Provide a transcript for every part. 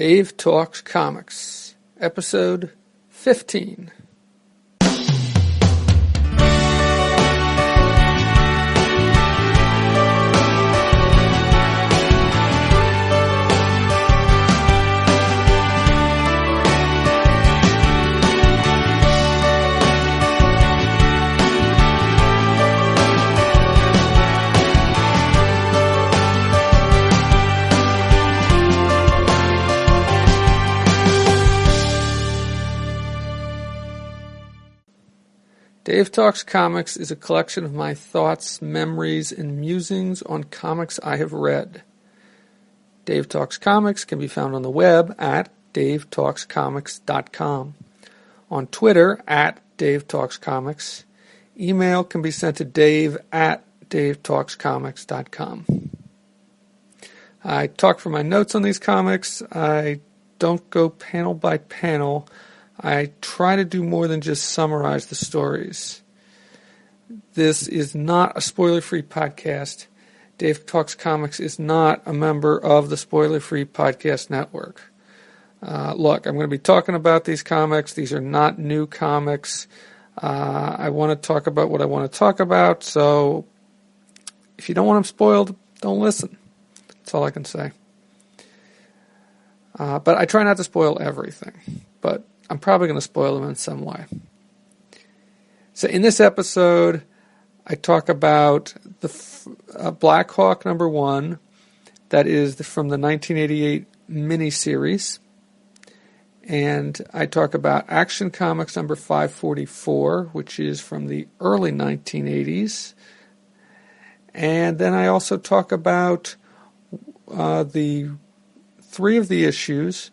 Dave Talks Comics, Episode 15. Dave Talks Comics is a collection of my thoughts, memories, and musings on comics I have read. Dave Talks Comics can be found on the web at davetalkscomics.com, on Twitter at davetalkscomics. Email can be sent to dave@davetalkscomics.com. I talk for my notes on these comics. I don't go panel by panel. I try to do more than just summarize the stories. This is not a spoiler-free podcast. Dave Talks Comics is not a member of the Spoiler-Free Podcast Network. Look, I'm going to be talking about these comics. These are not new comics. I want to talk about what I want to talk about, so if you don't want them spoiled, don't listen. That's all I can say. But I try not to spoil everything, but I'm probably going to spoil them in some way. So in this episode, I talk about the Blackhawk #1, that is from the 1988 miniseries. And I talk about Action Comics number 544, which is from the early 1980s. And then I also talk about the 4 of the issues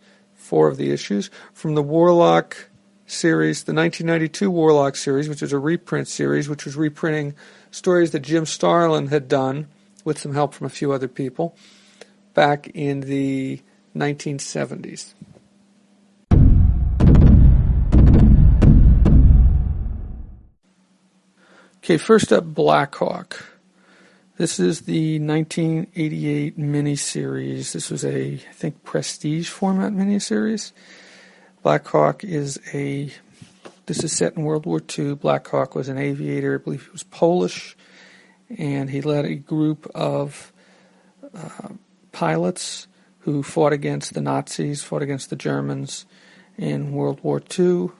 from the Warlock series, the 1992 Warlock series, which is a reprint series, which was reprinting stories that Jim Starlin had done with some help from a few other people back in the 1970s. Okay, first up, Blackhawk. This is the 1988 miniseries. This was I think, prestige format miniseries. Blackhawk this is set in World War II. Blackhawk was an aviator. I believe he was Polish. And he led a group of pilots who fought against the Nazis, fought against the Germans in World War II.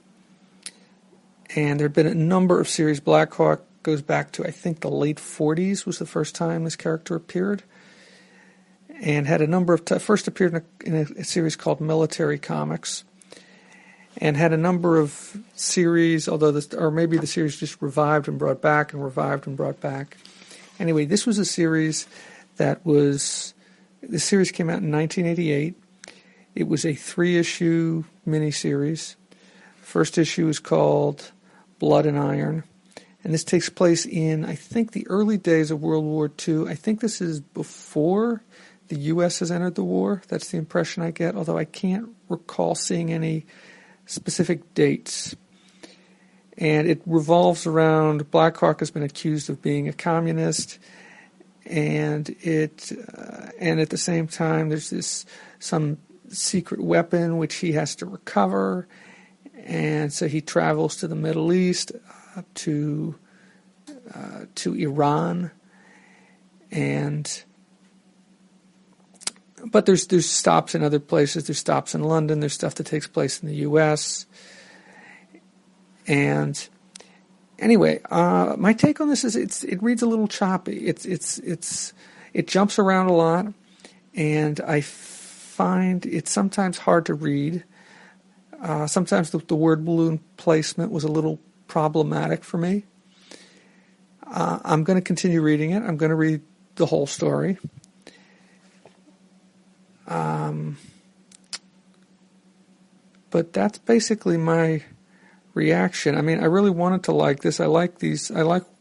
And there have been a number of series. Blackhawk goes back to, I think, the late 40s was the first time this character appeared, and had a number of first appeared in a series called Military Comics, and had a number of series, or maybe the series just revived and brought back and revived and brought back. Anyway, this was a series the series came out in 1988. It was a 3-issue miniseries. First issue is called Blood and Iron. And this takes place in, I think, the early days of World War II. I think this is before the U.S. has entered the war. That's the impression I get, although I can't recall seeing any specific dates. And it revolves around, Blackhawk has been accused of being a communist, and and at the same time there's some secret weapon which he has to recover, and so he travels to the Middle East, to Iran, but there's stops in other places. There's stops in London. There's stuff that takes place in the U.S. And anyway, my take on this is it reads a little choppy. It jumps around a lot, and I find it sometimes hard to read. Sometimes the word balloon placement was a little problematic for me. I'm going to continue reading it. I'm going to read the whole story. But that's basically my reaction. I mean, I really wanted to like this. I like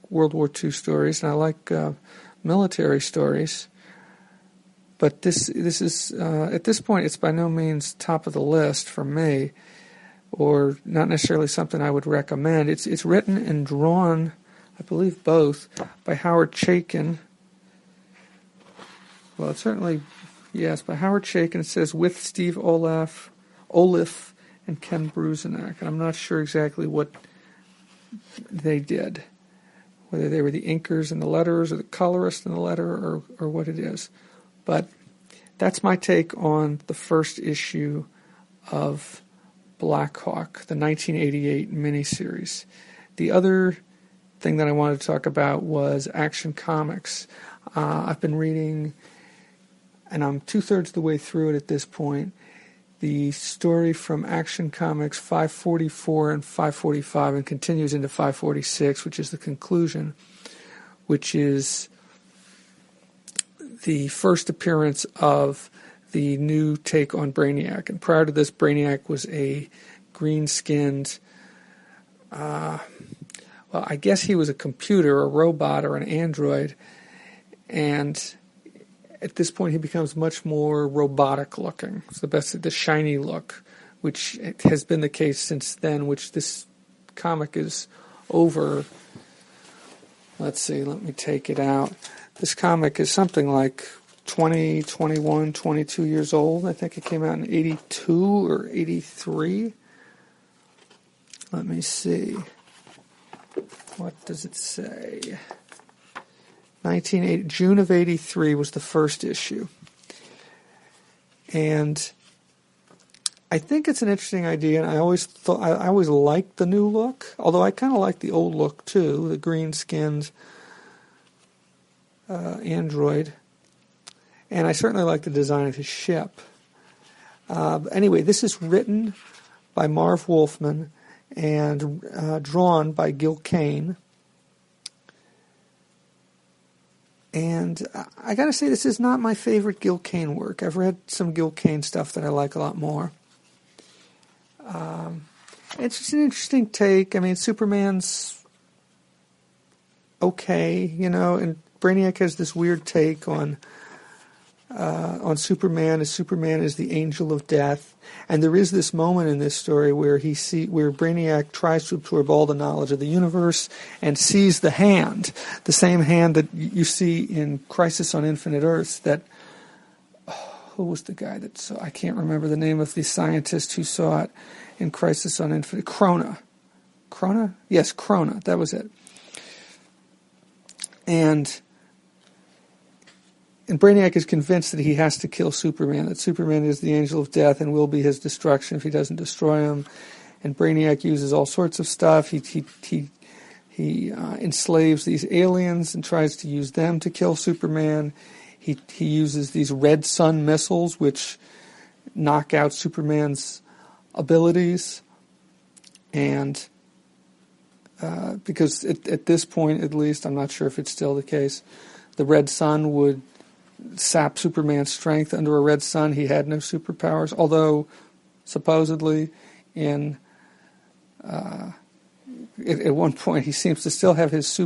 World War II stories, and I like military stories. But this is at this point, it's by no means top of the list for me, or not necessarily something I would recommend. It's written and drawn, I believe both, by Howard Chaykin. Well, it's certainly Yes, by Howard Chaykin. It says with Steve Olaf, and Ken Bruzenak. And I'm not sure exactly what they did, whether they were the inkers and the letters or the colorist in the letter or what it is. But that's my take on the first issue of Blackhawk, the 1988 miniseries. The other thing that I wanted to talk about was Action Comics. I've been reading, and I'm 2/3 the way through it at this point, the story from Action Comics 544 and 545 and continues into 546, which is the conclusion, which is the first appearance of the new take on Brainiac. And prior to this, Brainiac was a green-skinned, well, I guess he was a computer, a robot, or an android. And at this point, he becomes much more robotic-looking. It's the shiny look, which has been the case since then, which this comic is over. Let's see, let me take it out. This comic is something like 20, 21, 22 years old. I think it came out in 82 or 83. Let me see. What does it say? June of 83 was the first issue. And I think it's an interesting idea, and I always liked the new look, although I kind of like the old look too, the green-skinned android. And I certainly like the design of his ship. Anyway, this is written by Marv Wolfman and drawn by Gil Kane. And I got to say, this is not my favorite Gil Kane work. I've read some Gil Kane stuff that I like a lot more. It's just an interesting take. I mean, Superman's okay, and Brainiac has this weird take on Superman, as Superman is the angel of death. And there is this moment in this story where where Brainiac tries to absorb all the knowledge of the universe and sees the hand, the same hand that you see in Crisis on Infinite Earths. That who was the guy that saw? I can't remember the name of the scientist who saw it in Crisis on Infinite. Krona. Yes, Krona. That was it. And Brainiac is convinced that he has to kill Superman, that Superman is the angel of death and will be his destruction if he doesn't destroy him. And Brainiac uses all sorts of stuff. He enslaves these aliens and tries to use them to kill Superman. He uses these red sun missiles, which knock out Superman's abilities. And because at this point, at least, I'm not sure if it's still the case, the red sun would sap Superman's strength. Under a red sun, he had no superpowers, although supposedly at one point he seems to still have his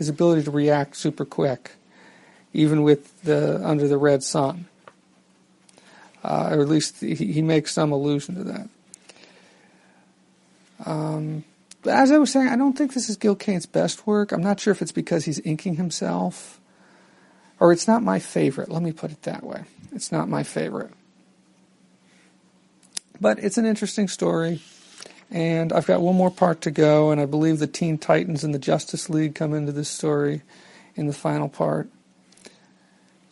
ability to react super quick, even with under the red sun. Or at least he makes some allusion to that. But as I was saying, I don't think this is Gil Kane's best work. I'm not sure if it's because he's inking himself, or it's not my favorite. Let me put it that way. It's not my favorite. But it's an interesting story, and I've got one more part to go, and I believe the Teen Titans and the Justice League come into this story in the final part.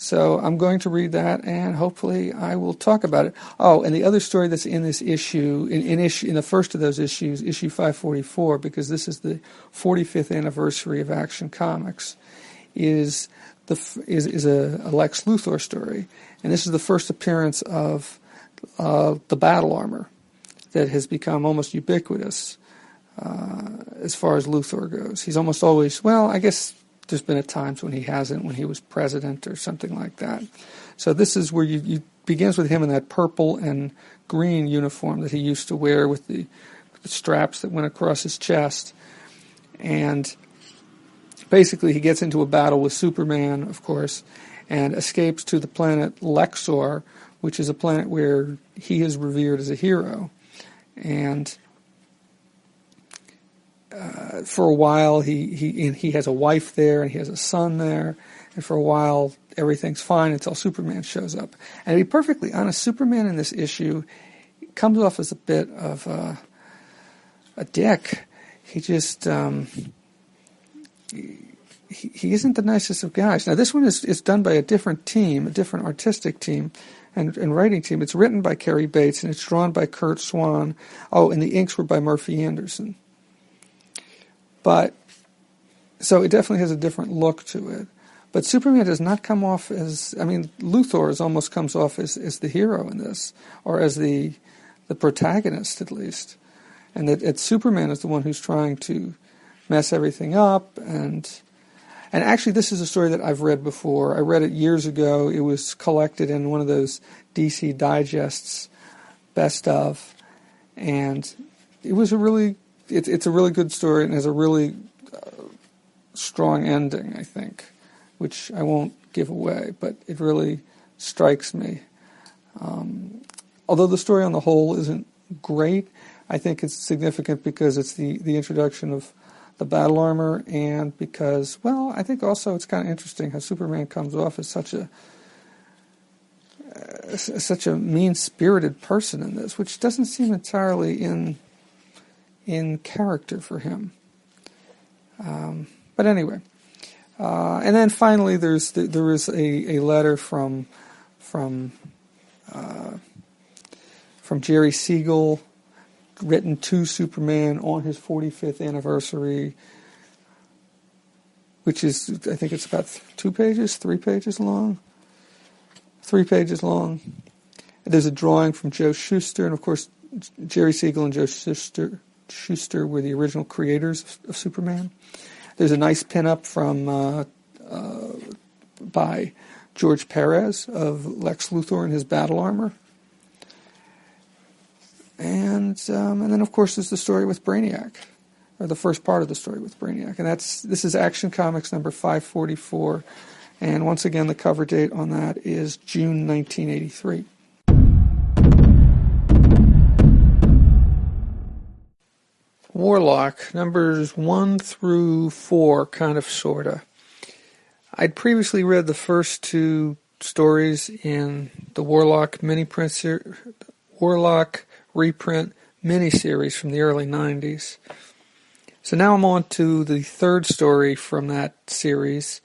So I'm going to read that, and hopefully I will talk about it. Oh, and the other story that's in this issue, in the first of those issues, issue 544, because this is the 45th anniversary of Action Comics, is a Lex Luthor story, and this is the first appearance of the battle armor that has become almost ubiquitous as far as Luthor goes. He's almost always, well, I guess there's been at times when he hasn't, when he was president or something like that. So this is where you begins with him in that purple and green uniform that he used to wear with the straps that went across his chest, and basically he gets into a battle with Superman, of course, and escapes to the planet Lexor, which is a planet where he is revered as a hero. And for a while he has a wife there and he has a son there, and for a while everything's fine until Superman shows up. And to be perfectly honest, Superman in this issue comes off as a bit of a dick. He just he isn't the nicest of guys. Now this one is done by a different team, a different artistic team and writing team. It's written by Kerry Bates and it's drawn by Kurt Swan. Oh, and the inks were by Murphy Anderson. But so it definitely has a different look to it. But Superman does not come off as, I mean, Luthor almost comes off as the hero in this, or as the protagonist at least. And that Superman is the one who's trying to mess everything up. And actually this is a story that I've read before. I read it years ago. It was collected in one of those DC Digests, best of. And it was it's a really good story and has a really strong ending, I think, which I won't give away, but it really strikes me. Although the story on the whole isn't great, I think it's significant because it's the introduction of the battle armor, and because, well, I think also it's kind of interesting how Superman comes off as such a mean-spirited person in this, which doesn't seem entirely in character for him. But anyway, and then finally there is a letter from Jerry Siegel, written to Superman on his 45th anniversary, which is, I think it's about 3 pages long. There's a drawing from Joe Shuster, and of course Jerry Siegel and Joe Shuster were the original creators of Superman. There's a nice pinup by George Perez of Lex Luthor in his battle armor. And then, of course, there's the story with Brainiac, or the first part of the story with Brainiac. And this is Action Comics number 544. And once again, the cover date on that is June 1983. Warlock, numbers 1 through 4, kind of, sorta. I'd previously read the first 2 stories in the Warlock reprint miniseries from the early 90s. So now I'm on to the 3rd story from that series.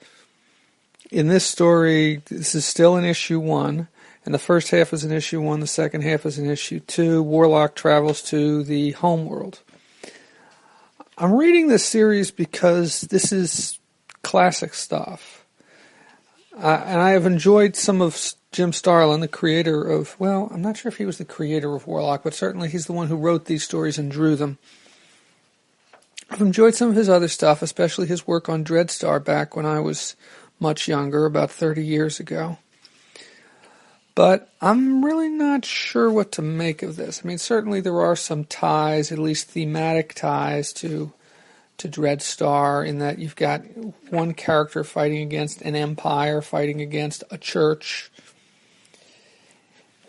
In this story, this is still in issue 1, and the first half is in issue 1, the second half is in issue 2. Warlock travels to the homeworld. I'm reading this series because this is classic stuff. And I have enjoyed some of Jim Starlin, the creator of, well, I'm not sure if he was the creator of Warlock, but certainly he's the one who wrote these stories and drew them. I've enjoyed some of his other stuff, especially his work on Dreadstar back when I was much younger, about 30 years ago. But I'm really not sure what to make of this. I mean, certainly there are some ties, at least thematic ties, to Dreadstar, in that you've got one character fighting against an empire, fighting against a church.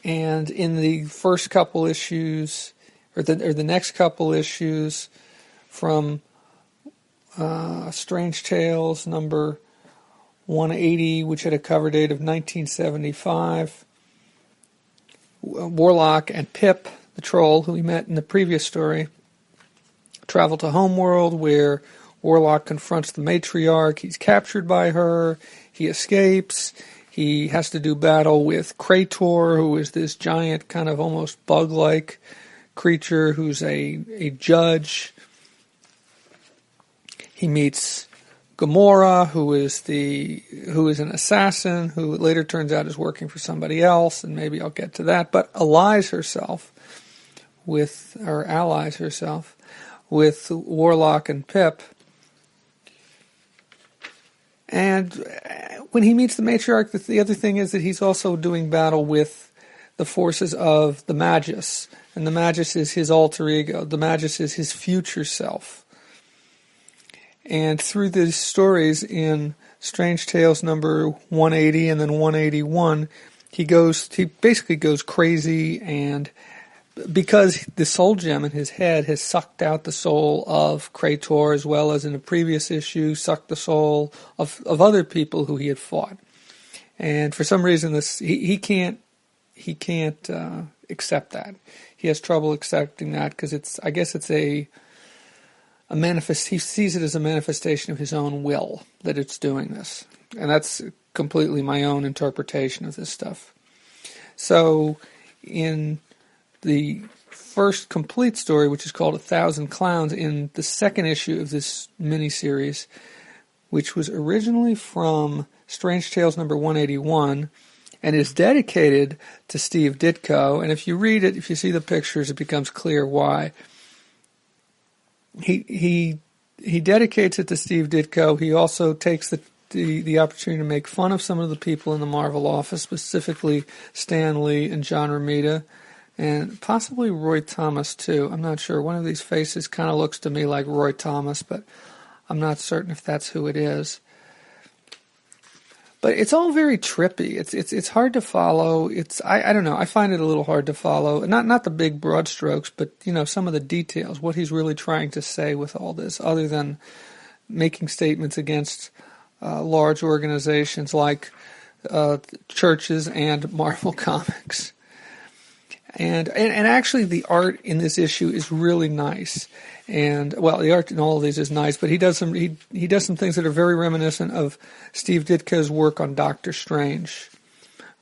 And in the first couple issues, or the next couple issues, from Strange Tales number 180, which had a cover date of 1975, Warlock and Pip, the troll who we met in the previous story, travel to Homeworld, where Warlock confronts the matriarch. He's captured by her. He escapes. He has to do battle with Krator, who is this giant, kind of almost bug-like creature who's a judge. He meets Gamora, who is an assassin, who later turns out is working for somebody else, and maybe I'll get to that, but allies herself with Warlock and Pip. And when he meets the matriarch, the other thing is that he's also doing battle with the forces of the Magus. And the Magus is his alter ego. The Magus is his future self. And through these stories in Strange Tales number 180 and then 181, he basically goes crazy and because the soul gem in his head has sucked out the soul of Krator, as well as in a previous issue sucked the soul of other people who he had fought. And for some reason, he can't accept that. He has trouble accepting that because I guess it's a manifest. He sees it as a manifestation of his own will that it's doing this, and that's completely my own interpretation of this stuff. So, in the first complete story, which is called 1,000 Clowns, in the second issue of this miniseries, which was originally from Strange Tales number 181, and is dedicated to Steve Ditko. And if you read it, if you see the pictures, it becomes clear why. He dedicates it to Steve Ditko. He also takes the opportunity to make fun of some of the people in the Marvel office, specifically Stan Lee and John Romita, and possibly Roy Thomas too. I'm not sure. One of these faces kind of looks to me like Roy Thomas, but I'm not certain if that's who it is. But it's all very trippy. It's hard to follow. I don't know. I find it a little hard to follow. Not the big broad strokes, but some of the details. What he's really trying to say with all this, other than making statements against large organizations like churches and Marvel Comics. And actually, the art in this issue is really nice. And the art in all of these is nice, but he does some things that are very reminiscent of Steve Ditko's work on Doctor Strange,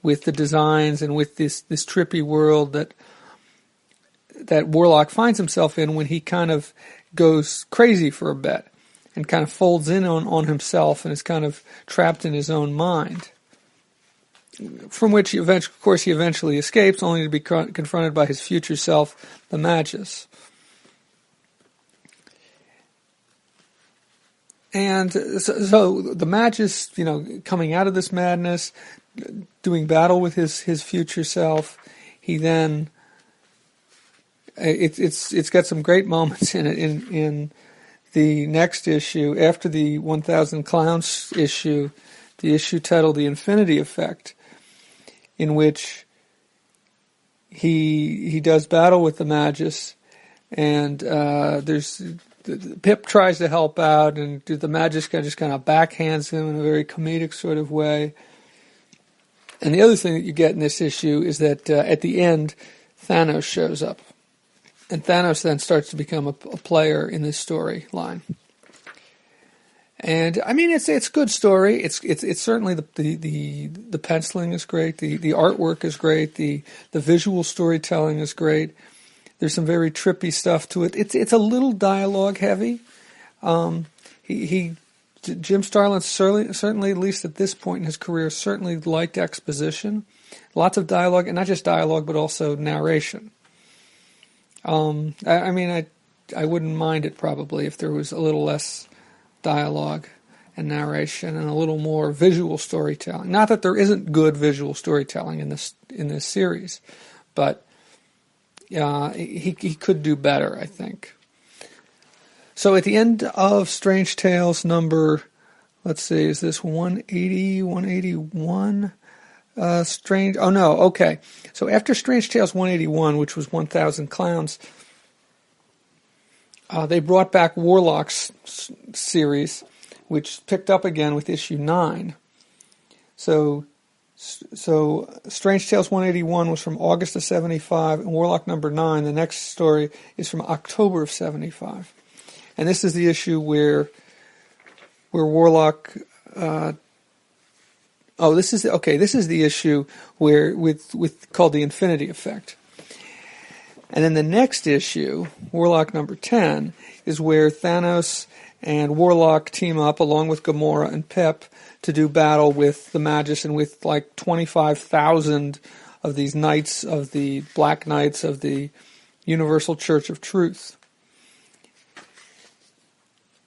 with the designs and with this trippy world that Warlock finds himself in when he kind of goes crazy for a bit and kind of folds in on himself and is kind of trapped in his own mind. From which he eventually escapes, only to be confronted by his future self, the Magus. And so the Magus, coming out of this madness, doing battle with his future self, he then it's got some great moments in it in the next issue after the 1,000 Clowns issue, the issue titled "The Infinity Effect," in which he does battle with the Magus, and Pip tries to help out, and the Magus guy just kind of backhands him in a very comedic sort of way. And the other thing that you get in this issue is that at the end, Thanos shows up, and Thanos then starts to become a player in this storyline. And I mean, it's a good story. It's certainly the penciling is great. The artwork is great. The visual storytelling is great. There's some very trippy stuff to it. It's a little dialogue heavy. Jim Starlin certainly, at least at this point in his career, certainly liked exposition. Lots of dialogue, and not just dialogue, but also narration. I wouldn't mind it probably if there was a little less dialogue and narration and a little more visual storytelling. Not that there isn't good visual storytelling in this series, but he could do better, I think. So at the end of Strange Tales number, let's see, is this 180, 181? Okay. So after Strange Tales 181, which was 1,000 Clowns, they brought back Warlock's series, which picked up again with issue 9. So Strange Tales 181 was from August of 75, and Warlock number 9, the next story, is from October of 75. And this is the issue where Warlock. This is the issue where with called the Infinity Effect. And then the next issue, Warlock number 10, is where Thanos and Warlock team up along with Gamora and Pip to do battle with the Magus and with like 25,000 of these knights of the Black Knights of the Universal Church of Truth.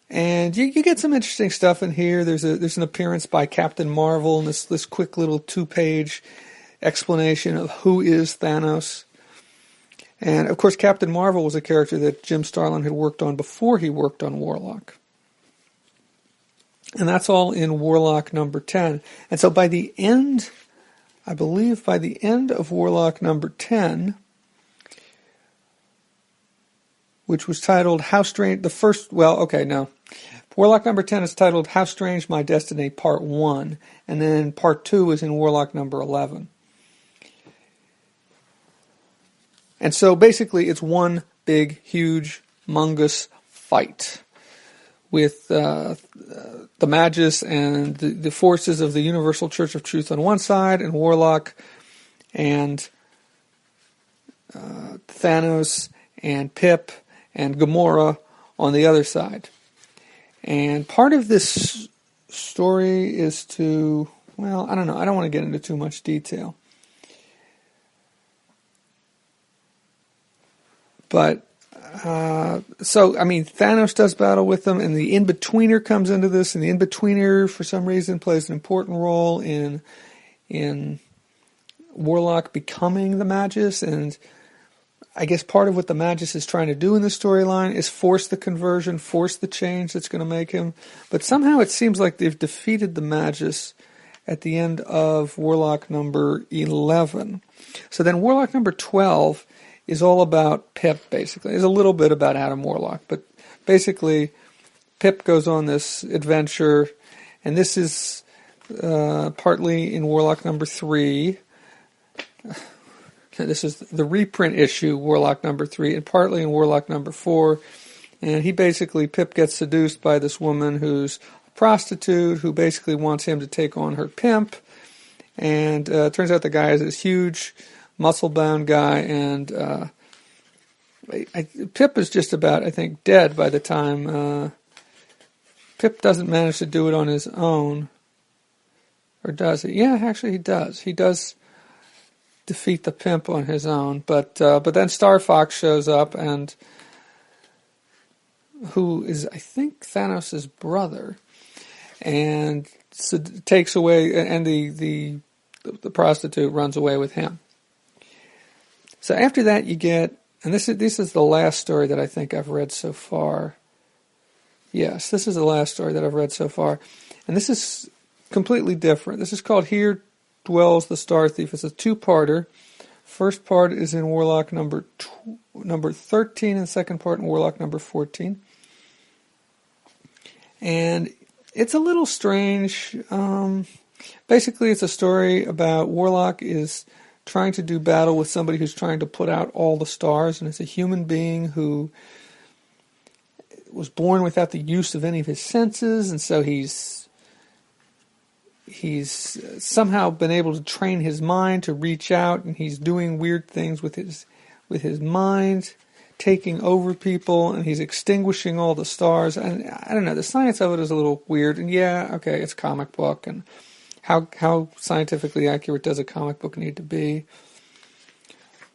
And you get some interesting stuff in here. There's an appearance by Captain Marvel and this quick little 2-page explanation of who is Thanos. And of course, Captain Marvel was a character that Jim Starlin had worked on before he worked on Warlock. And that's all in Warlock number 10. And so by the end of Warlock number 10, which was titled How Strange, the first, well, okay, no. Warlock number 10 is titled How Strange My Destiny, Part 1, and then Part 2 is in Warlock number 11. And so basically it's one big, huge, humongous fight with the Magus and the forces of the Universal Church of Truth on one side, and Warlock and Thanos and Pip and Gamora on the other side. And part of this story is to, well, I don't know, I don't want to get into too much detail. But, so, I mean, Thanos does battle with them, and the In-Betweener comes into this, and the In-Betweener, for some reason, plays an important role in Warlock becoming the Magus, and I guess part of what the Magus is trying to do in the storyline is force the conversion, force the change that's going to make him. But somehow it seems like they've defeated the Magus at the end of Warlock number 11. So then Warlock number 12 is all about Pip, basically. It's a little bit about Adam Warlock, but basically Pip goes on this adventure, and this is partly in Warlock number 3. This is the reprint issue, Warlock number 3, and partly in Warlock number 4. And Pip gets seduced by this woman who's a prostitute, who basically wants him to take on her pimp. And it turns out the guy is this huge, muscle-bound guy, and Pip is just about, I think, dead by the time Pip doesn't manage to do it on his own. Or does he? Yeah, actually he does. He does defeat the pimp on his own, but then Star Fox shows up, and who is, I think, Thanos' brother, and takes away, and the prostitute runs away with him. So after that you get, and this is the last story that I think I've read so far. Yes, this is the last story that I've read so far, and this is completely different. This is called Here Dwells the Star Thief. It's a two-parter. First part is in Warlock number 13, and the second part in Warlock number 14. And it's a little strange. Basically, it's a story about Warlock is trying to do battle with somebody who's trying to put out all the stars, and it's a human being who was born without the use of any of his senses, and so he's somehow been able to train his mind to reach out, and he's doing weird things with his mind, taking over people, and he's extinguishing all the stars. And I don't know, the science of it is a little weird. And yeah, okay, it's a comic book, and how scientifically accurate does a comic book need to be?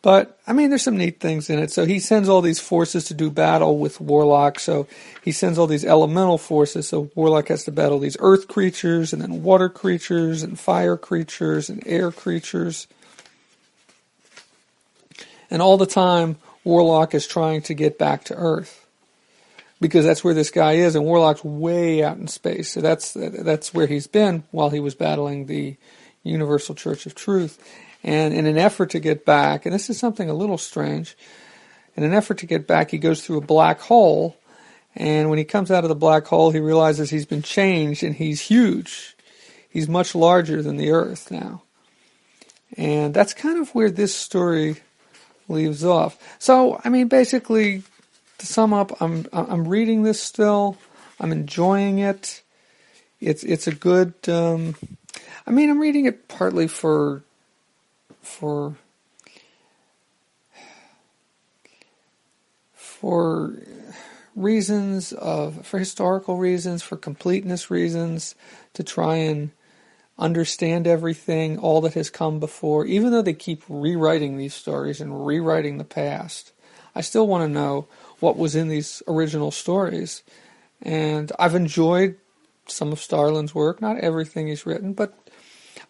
But, I mean, there's some neat things in it. So he sends all these forces to do battle with Warlock. So he sends all these elemental forces. So Warlock has to battle these earth creatures, and then water creatures, and fire creatures, and air creatures. And all the time, Warlock is trying to get back to Earth, because that's where this guy is, and Warlock's way out in space. So that's where he's been while he was battling the Universal Church of Truth. And in an effort to get back, and this is something a little strange, in an effort to get back, he goes through a black hole, and when he comes out of the black hole, he realizes he's been changed, and he's huge. He's much larger than the Earth now. And that's kind of where this story leaves off. So, I mean, basically, to sum up, I'm reading this still. I'm enjoying it. It's a good. I'm reading it partly for reasons for historical reasons, for completeness reasons, to try and understand everything, all that has come before. Even though they keep rewriting these stories and rewriting the past, I still want to know what was in these original stories. And I've enjoyed some of Starlin's work, not everything he's written, but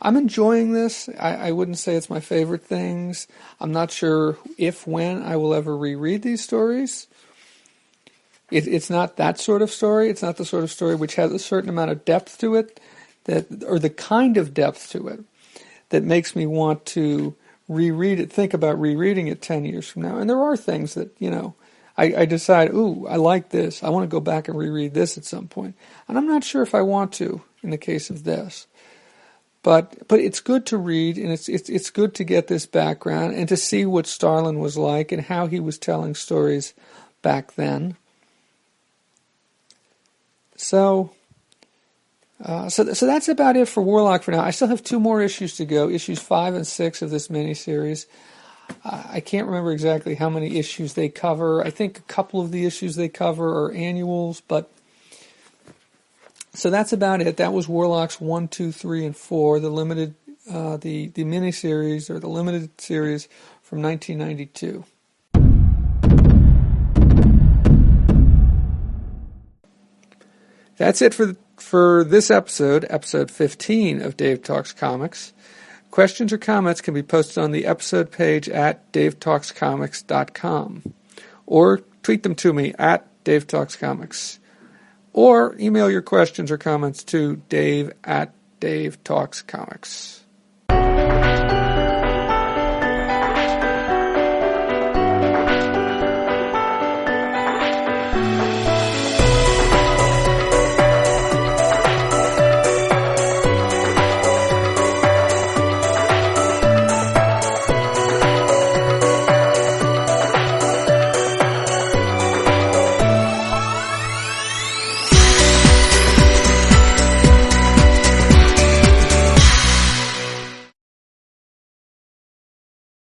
I'm enjoying this. I wouldn't say it's my favorite things. I'm not sure when I will ever reread these stories. It's not that sort of story. It's not the sort of story which has a certain amount of depth to it, or the kind of depth to it that makes me want to reread it, think about rereading it 10 years from now. And there are things that, I decide, ooh, I like this. I want to go back and reread this at some point. And I'm not sure if I want to in the case of this. But it's good to read, and it's good to get this background and to see what Starlin was like and how he was telling stories back then. So that's about it for Warlock for now. I still have 2 more issues to go, issues 5 and 6 of this miniseries. I can't remember exactly how many issues they cover. I think a couple of the issues they cover are annuals, but so that's about it. That was Warlocks 1, 2, 3, and 4, the limited, the miniseries or the limited series from 1992. That's it for this episode, episode 15 of Dave Talks Comics. Questions or comments can be posted on the episode page at davetalkscomics.com, or tweet them to me at davetalkscomics. Or email your questions or comments to Dave at DaveTalksComics.